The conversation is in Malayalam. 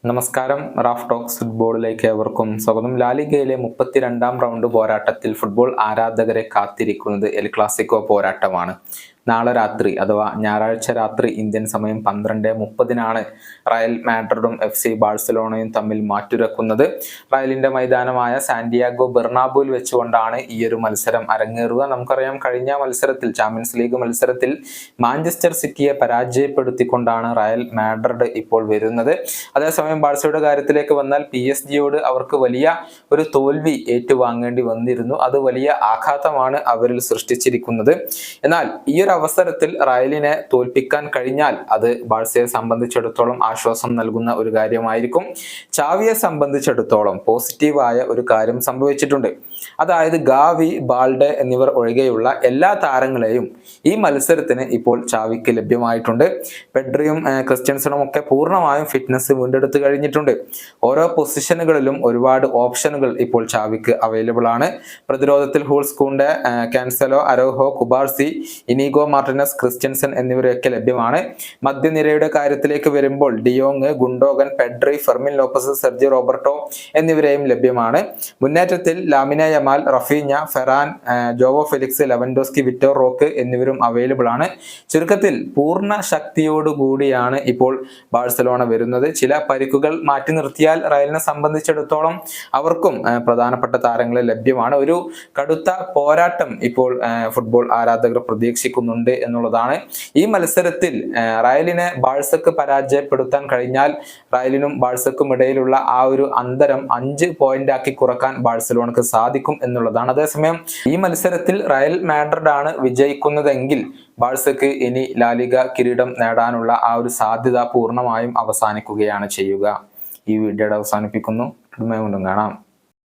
നമസ്കാരം. റാഫ് ടോക്സ് ഫുട്ബോളിലേക്ക് ഏവർക്കും സ്വാഗതം. ലാലിഗയിലെ 32ാം റൗണ്ട് പോരാട്ടത്തിൽ ഫുട്ബോൾ ആരാധകരെ കാത്തിരിക്കുന്നത് എൽ ക്ലാസിക്കോ പോരാട്ടമാണ്. നാളെ രാത്രി അഥവാ ഞായറാഴ്ച രാത്രി ഇന്ത്യൻ സമയം 12:30 റയൽ മാഡ്രിഡും FC ബാഴ്സലോണയും തമ്മിൽ മാറ്റുരക്കുന്നത്. റയലിന്റെ മൈതാനമായ സാന്റിയാഗോ ബെർണാബുവിൽ വെച്ചുകൊണ്ടാണ് ഈ ഒരു മത്സരം അരങ്ങേറുക. നമുക്കറിയാം, കഴിഞ്ഞ മത്സരത്തിൽ ചാമ്പ്യൻസ് ലീഗ് മത്സരത്തിൽ മാഞ്ചസ്റ്റർ സിറ്റിയെ പരാജയപ്പെടുത്തിക്കൊണ്ടാണ് റയൽ മാഡ്രിഡ് ഇപ്പോൾ വരുന്നത്. അതേസമയം ബാഴ്സയുടെ കാര്യത്തിലേക്ക് വന്നാൽ PSG അവർക്ക് വലിയ ഒരു തോൽവി ഏറ്റുവാങ്ങേണ്ടി വന്നിരുന്നു. അത് വലിയ ആഘാതമാണ് അവരിൽ സൃഷ്ടിച്ചിരിക്കുന്നത്. എന്നാൽ ഈ ഒരു അവസരത്തിൽ റയലിനെ തോൽപ്പിക്കാൻ കഴിഞ്ഞാൽ അത് ബാഴ്സയെ സംബന്ധിച്ചിടത്തോളം ആശ്വാസം നൽകുന്ന ഒരു കാര്യമായിരിക്കും. ചാവിയെ സംബന്ധിച്ചിടത്തോളം പോസിറ്റീവായ ഒരു കാര്യം സംഭവിച്ചിട്ടുണ്ട്. അതായത് ഗാവി, ബാൾഡെ എന്നിവർ ഒഴികെയുള്ള എല്ലാ താരങ്ങളെയും ഈ മത്സരത്തിന് ഇപ്പോൾ ചാവിക്ക് ലഭ്യമായിട്ടുണ്ട്. പെഡ്രിയും ക്രിസ്ത്യൻസണും ഒക്കെ പൂർണ്ണമായും ഫിറ്റ്നസ് വീണ്ടെടുത്ത് കഴിഞ്ഞിട്ടുണ്ട്. ഓരോ പൊസിഷനുകളിലും ഒരുപാട് ഓപ്ഷനുകൾ ഇപ്പോൾ ചാവിക്ക് അവൈലബിൾ ആണ്. പ്രതിരോധത്തിൽ Jules Kounde, Cancelo, Araujo, Cubarsi, Inigo Martinez, Christensen എന്നിവരൊക്കെ ലഭ്യമാണ്. മധ്യനിരയുടെ കാര്യത്തിലേക്ക് വരുമ്പോൾ de Jong, Gundogan, Pedri, Fermin Lopez, Sergi Roberto എന്നിവരെയും ലഭ്യമാണ്. മുന്നേറ്റത്തിൽ Lamine Yamal, Raphinha, Ferran, Joao Felix, Lewandowski, Vitor Roque എന്നിവരും അവൈലബിൾ ആണ്. ചുരുക്കത്തിൽ പൂർണ്ണ ശക്തിയോടുകൂടിയാണ് ഇപ്പോൾ ബാഴ്സലോണ വരുന്നത്. ചില പരിക്കുകൾ മാറ്റി നിർത്തിയാൽ റയലിനെ സംബന്ധിച്ചിടത്തോളം അവർക്കും പ്രധാനപ്പെട്ട താരങ്ങളെ ലഭ്യമാണ്. ഒരു കടുത്ത പോരാട്ടം ഇപ്പോൾ ഫുട്ബോൾ ആരാധകർ പ്രതീക്ഷിക്കുന്നുണ്ട് എന്നുള്ളതാണ്. ഈ മത്സരത്തിൽ റയലിനെ ബാഴ്സക്ക് പരാജയപ്പെടുത്താൻ കഴിഞ്ഞാൽ റയലിനും ബാഴ്സക്കും ഇടയിലുള്ള ആ ഒരു അന്തരം 5 പോയിന്റ് ആക്കി കുറക്കാൻ ബാഴ്സലോണക്ക് സാധിക്കും എന്നുള്ളതാണ്. അതേസമയം ഈ മത്സരത്തിൽ റയൽ മാഡ്രിഡ് ആണ് വിജയിക്കുന്നതെങ്കിൽ ബാഴ്സക്ക് ഇനി ലാലിഗ കിരീടം നേടാനുള്ള ആ ഒരു സാധ്യത പൂർണ്ണമായും അവസാനിക്കുകയാണ് ചെയ്യുക. ഈ വീഡിയോയുടെ അവസാനിപ്പിക്കുന്നു. വീണ്ടും കാണാം.